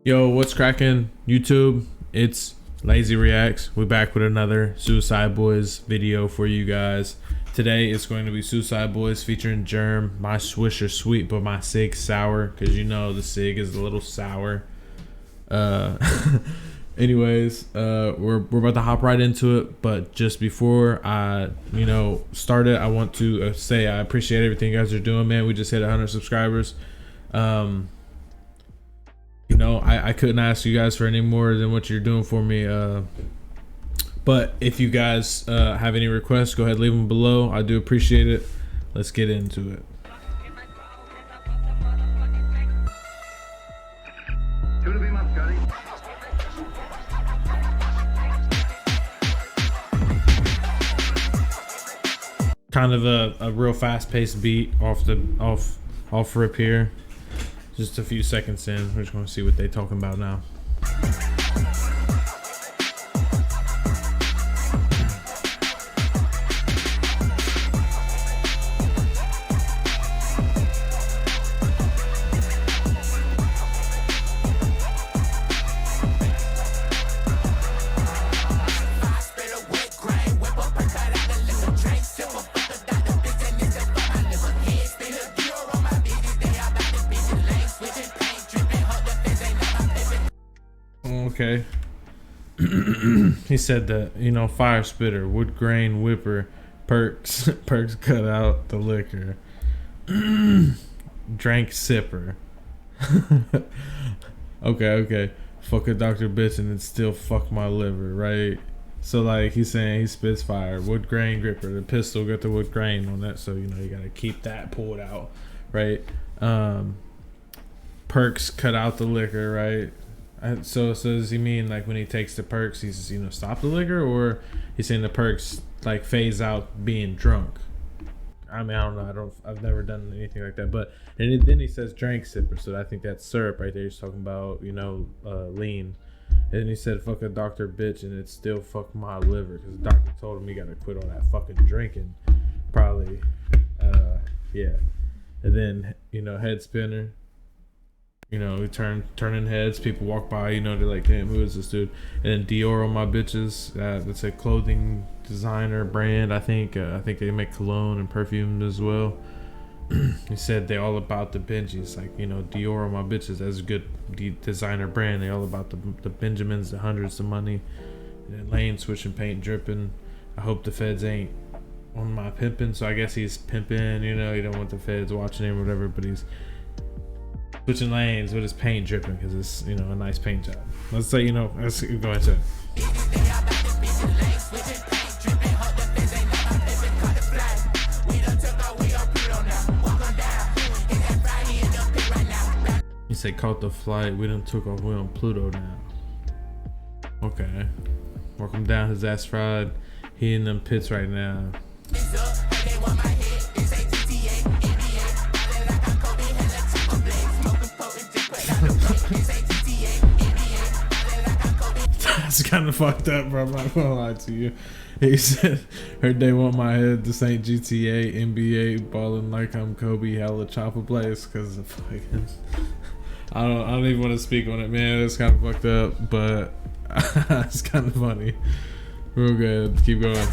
Yo, what's cracking YouTube? It's Lazy Reacts. We're back with another Suicideboys video for you guys. Today it's going to be Suicideboys featuring Germ, MySwisherSweetButMySigsaur, because you know the Sig is a little sour. Anyways, we're about to hop right into it, but just before I start it, I want to say I appreciate everything you guys are doing, man. We just hit 100 subscribers. I couldn't ask you guys for any more than what you're doing for me. But if you guys have any requests, go ahead, leave them below. I do appreciate it. Let's get into it. Kind of a real fast-paced beat off rip here. Just a few seconds in, we're just gonna see what they talking about now. Okay. He said that, fire spitter, wood grain whipper, perks cut out the liquor, drank sipper. okay. Fuck a doctor bitch and it still fuck my liver, right? So like he's saying he spits fire, wood grain gripper, the pistol got the wood grain on that, so you gotta keep that pulled out, right? Perks cut out the liquor, right? So does he mean like when he takes the perks he's stop the liquor, or he's saying the perks like phase out being drunk? I mean, I don't know. I've never done anything like that. But and then he says drank sipper, so I think that's syrup right there. He's talking about lean. And then he said fuck a doctor bitch and it still fuck my liver, because the doctor told him he got to quit all that fucking drinking. Probably, yeah. And then head spinner. We turning heads. People walk by, they're like, damn, who is this dude? And then Dior on my bitches. That's a clothing designer brand. I think they make cologne and perfume as well. He said they all about the Benjis, like Dior on my bitches. That's a good designer brand. They all about the Benjamins, the hundreds of money. And then Lane switching, paint dripping. I hope the feds ain't on my pimping. So I guess he's pimping. He don't want the feds watching him or whatever, but he's switching lanes with his paint dripping because it's a nice paint job. Let's say let's go into it. He said caught the flight, we done took off, we on Pluto now. Okay, welcome down, his ass fried. He in them pits right now. That's kind of fucked up, bro. I'm not gonna lie to you. He said, heard they want my head. This ain't GTA, NBA, balling like I'm Kobe, hella chopper place. Cause of fucking, I don't even want to speak on it, man. It's kind of fucked up, but it's kind of funny. Real good. Keep going.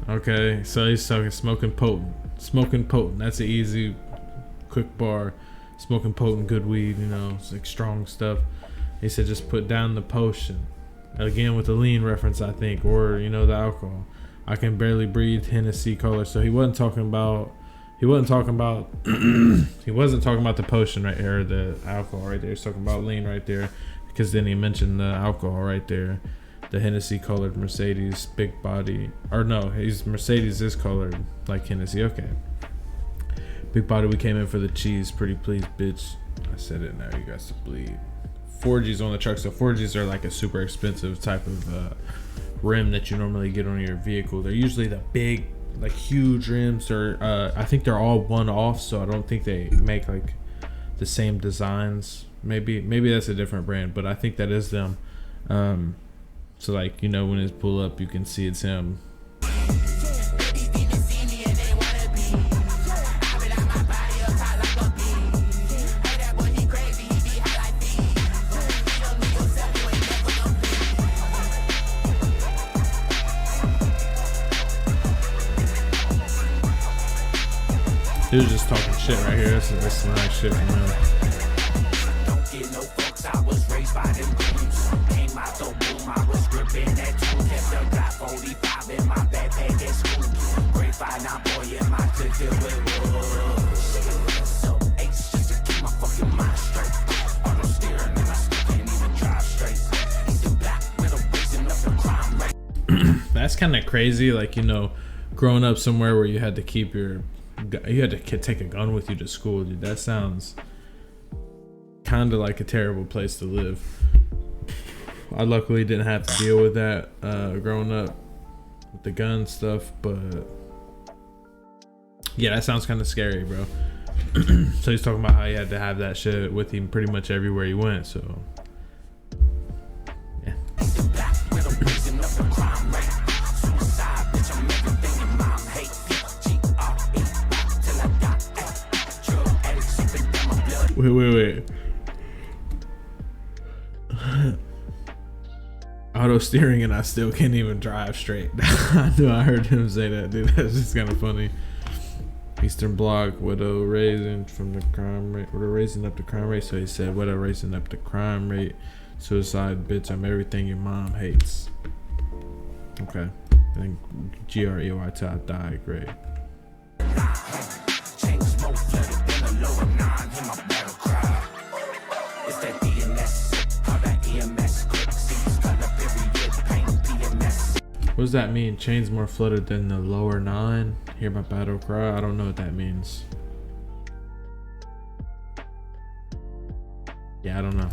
Okay, so he's talking smoking potent. That's an easy, quick bar. Smoking potent, good weed. It's like strong stuff. He said just put down the potion. Again with the lean reference, I think, or the alcohol. I can barely breathe. Hennessy color. So he wasn't talking about. He wasn't talking about the potion right here, the alcohol right there. He's talking about lean right there, because then he mentioned the alcohol right there. The Hennessy colored Mercedes, big body, or no, Mercedes is colored like Hennessy. Okay, big body. We came in for the cheese. Pretty please, bitch. I said it. Now you guys to bleed. 4Gs on the truck. So 4Gs are like a super expensive type of rim that you normally get on your vehicle. They're usually the big, like huge rims. Or I think they're all one off. So I don't think they make like the same designs. Maybe that's a different brand, but I think that is them. So like, you know, when it's pull up, you can see it's him. He was just talking shit right here. This is some nice shit from him. Don't get no fucks, I was raised by them creams. Came out the womb, I was gripping that tool. Kept the Glock 45 in my backpack at school. Grade 5, now boy, am I to deal with rules. So ace just to keep my fucking mind straight. Auto steering and I still can't even drive straight. He's the black with a raising up the crime rate. That's kind of crazy, like, you know, growing up somewhere where you had to keep your, you had to take a gun with you to school, dude. That sounds kind of like a terrible place to live. I luckily didn't have to deal with that growing up with the gun stuff, but yeah, that sounds kind of scary, bro. So he's talking about how he had to have that shit with him pretty much everywhere he went, so yeah. Wait. Auto steering and I still can't even drive straight. I knew I heard him say that, dude. That's just kind of funny. Eastern Bloc, widow raising from the crime rate, widow raising up the crime rate. So he said, widow raising up the crime rate. Suicide, bitch, I'm everything your mom hates. Okay. And GREY top die, great. What does that mean? Chains more flooded than the lower 9. Hear my battle cry. I don't know what that means. Yeah, I don't know.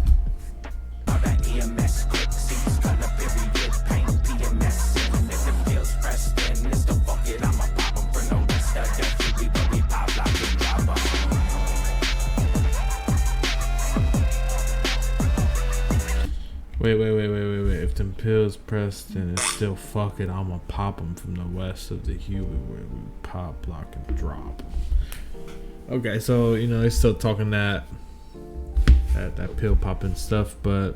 Wait. If them pills pressed and it's still fuck it, I'ma pop them from the west of the Huey where we pop, lock, and drop. Okay, so, you know, he's still talking that pill popping stuff, but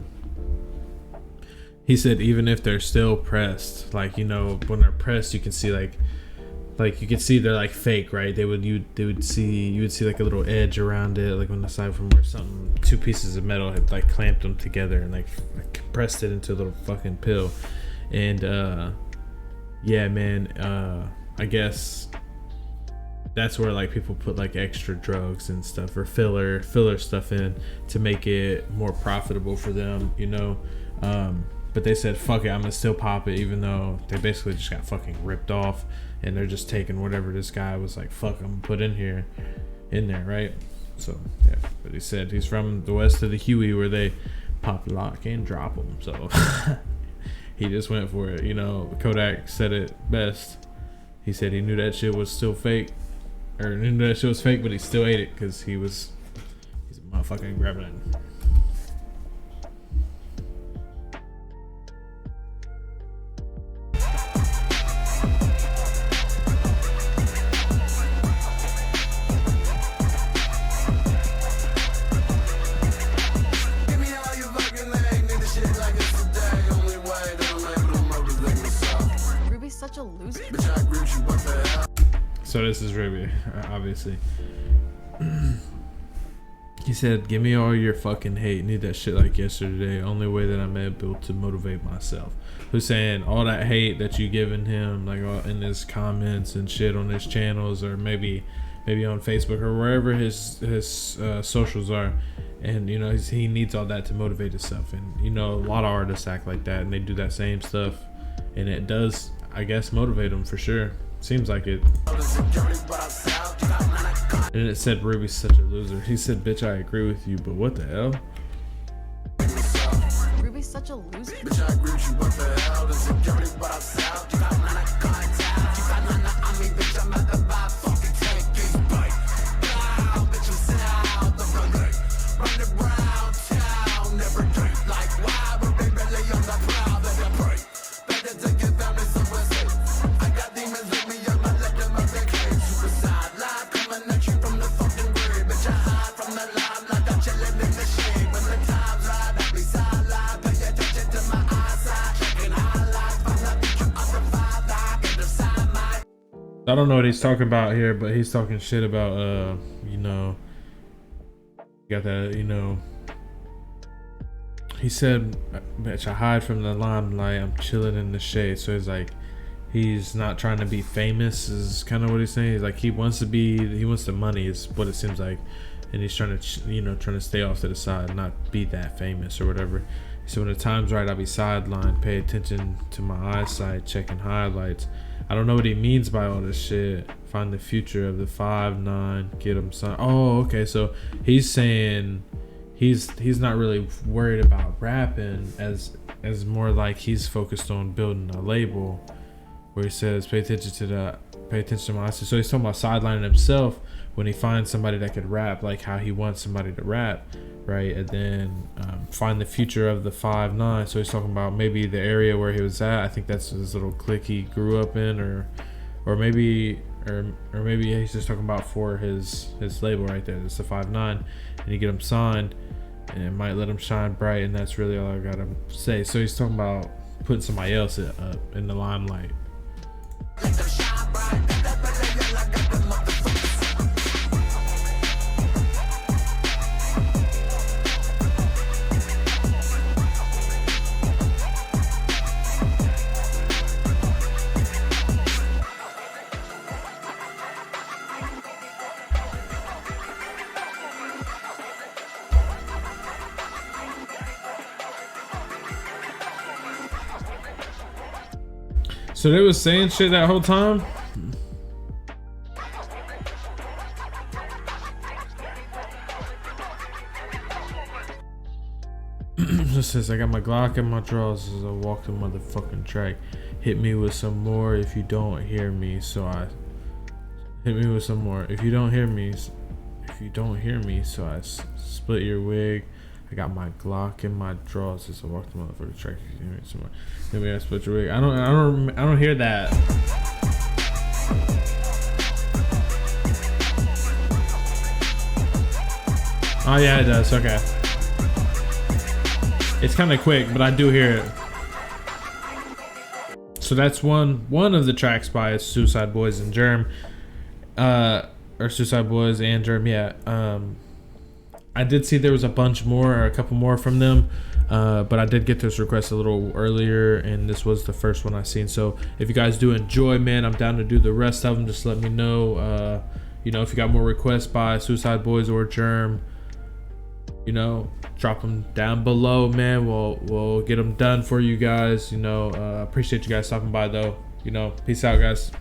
he said even if they're still pressed, like, you know, when they're pressed, you can see like you can see they're like fake, right? You would see like a little edge around it, like on the side from where something, 2 pieces of metal had like clamped them together and like compressed it into a little fucking pill. And yeah, man, I guess that's where like people put like extra drugs and stuff or filler stuff in to make it more profitable for them, you know. But they said, fuck it, I'm gonna still pop it, even though they basically just got fucking ripped off and they're just taking whatever this guy was like, fuck, I'm gonna put in there, right? So yeah, but he said he's from the west of the Huey where they pop, lock, and drop them. So he just went for it, you know. Kodak said it best. He said he knew that shit was still fake, or knew that shit was fake, but he still ate it because he's a motherfucking gremlin. Such a loser. So this is Ruby, obviously. He said, give me all your fucking hate. Need that shit like yesterday. Only way that I'm able to motivate myself. Who's saying all that hate that you giving him, like all in his comments and shit on his channels, or maybe on Facebook or wherever his socials are. And, you know, he needs all that to motivate himself. And, you know, a lot of artists act like that and they do that same stuff. And it does, I guess, motivate him for sure. Seems like it. And it said Ruby's such a loser. He said, bitch, I agree with you, but what the hell? Ruby's such a loser. Bitch, I agree with you, what the hell? The security, but I'm south. You got none of contact. You got none of, I mean, bitch, I'm at the vibe. Fucking take these bites. Wow, bitch, I'm south. The running around town. Never drink like why, but they really on the prowl. Let it break. I don't know what he's talking about here, but he's talking shit about you know, got that, you know. He said, "Bitch, I hide from the limelight. I'm chilling in the shade." So he's like, he's not trying to be famous. Is kind of what he's saying. He's like, he wants the money. Is what it seems like, and he's trying to, you know, trying to stay off to the side, not be that famous or whatever. So when the time's right, I'll be sidelined. Pay attention to my eyesight, checking highlights. I don't know what he means by all this shit. Find the future of the 5'9", get him signed. Oh, okay. So he's saying he's not really worried about rapping as more like he's focused on building a label, where he says pay attention to my eyesight. So he's talking about sidelining himself when he finds somebody that could rap like how he wants somebody to rap, right? And then find the future of the 5'9". So he's talking about maybe the area where he was at. I think that's his little clique he grew up in, or maybe he's just talking about for his label right there. It's the 5'9", and you get him signed, and it might let him shine bright, and that's really all I gotta say. So he's talking about putting somebody else in the limelight. So they was saying shit that whole time? This says, I got my Glock in my drawers as I walk the motherfucking track. Hit me with some more if you don't hear me, so I... Hit me with some more. If you don't hear me, so I split your wig. I got my Glock in my drawers as I walk the motherfucking track. Maybe I split your wig. I don't hear that. Oh yeah, it does. Okay. It's kind of quick, but I do hear it. So that's one of the tracks by Suicideboys and Germ, or Suicideboys and Germ. Yeah. I did see there was a bunch more, or a couple more from them, but I did get this request a little earlier, and this was the first one I seen. So if you guys do enjoy, man, I'm down to do the rest of them. Just let me know. You know, if you got more requests by Suicideboys or Germ, you know, drop them down below, man. We'll get them done for you guys. You know, appreciate you guys stopping by though. You know, peace out, guys.